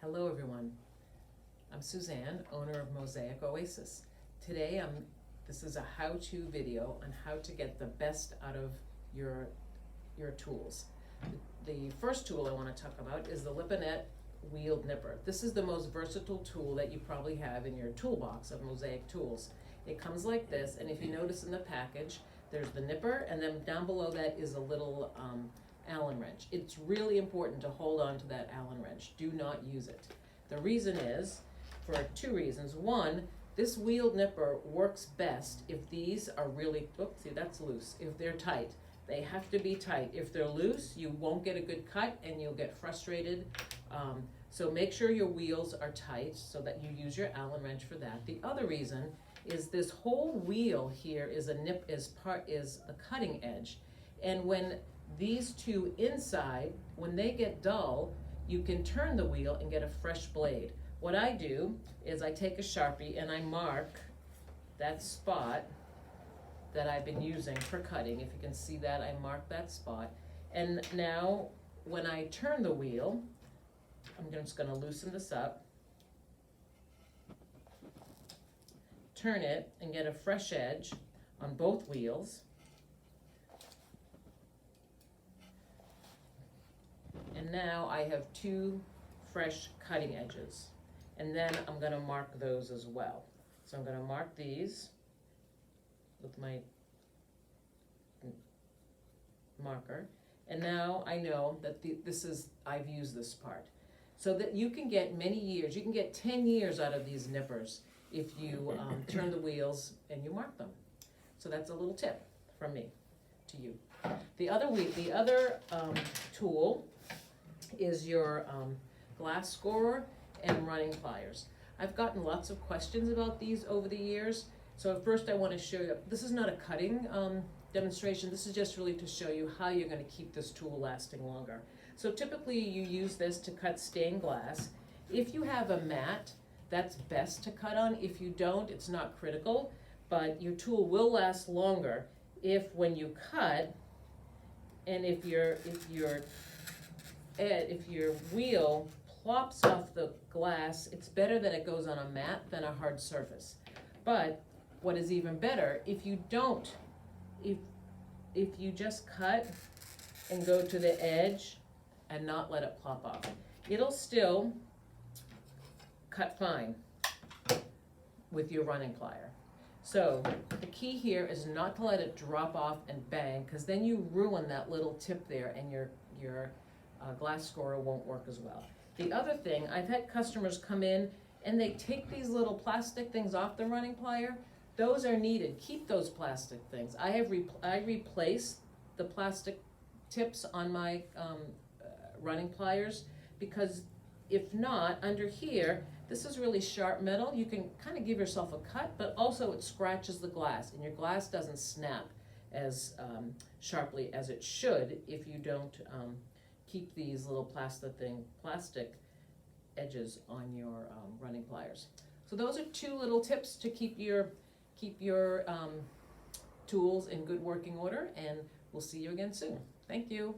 Hello everyone, I'm Suzanne, owner of Mosaic Oasis. Today this is a how-to video on how to get the best out of your tools. The first tool I want to talk about is the Lippinet wheeled nipper. This is the most versatile tool that you probably have in your toolbox of Mosaic tools. It comes like this, and if you notice in the package, there's the nipper, and then down below that is a little Allen wrench. It's really important to hold on to that Allen wrench. Do not use it. The reason is for two reasons. One, this wheeled nipper works best if these are really, oops, see that's loose, if they're tight. They have to be tight. If they're loose, you won't get a good cut and you'll get frustrated. So make sure your wheels are tight so that you use your Allen wrench for that. The other reason is this whole wheel here is a cutting edge. And when these two inside, when they get dull, you can turn the wheel and get a fresh blade. What I do is I take a Sharpie and I mark that spot that I've been using for cutting. If you can see that, I mark that spot. And now when I turn the wheel, I'm just gonna loosen this up, turn it and get a fresh edge on both wheels. And now I have two fresh cutting edges. And then I'm gonna mark those as well. So I'm gonna mark these with my marker. And now I know that I've used this part. So that you can get many years, you can get 10 years out of these nippers if you turn the wheels and you mark them. So that's a little tip from me to you. The other tool is your glass scorer and running pliers. I've gotten lots of questions about these over the years. So first I want to show you, this is not a cutting demonstration, this is just really to show you how you're going to keep this tool lasting longer. So typically you use this to cut stained glass. If you have a mat, that's best to cut on. If you don't, it's not critical, but your tool will last longer if when you cut, and if your wheel plops off the glass, it's better that it goes on a mat than a hard surface. But what is even better, if you just cut and go to the edge and not let it plop off, it'll still cut fine with your running plier. So the key here is not to let it drop off and bang, because then you ruin that little tip there and your glass scorer won't work as well. The other thing, I've had customers come in and they take these little plastic things off the running plier. Those are needed. Keep those plastic things. I replace the plastic tips on my running pliers, because if not, under here, this is really sharp metal. You can kind of give yourself a cut, but also it scratches the glass, and your glass doesn't snap as sharply as it should if you don't keep these little plastic edges on your running pliers. So those are two little tips to keep your tools in good working order, and we'll see you again soon. Thank you.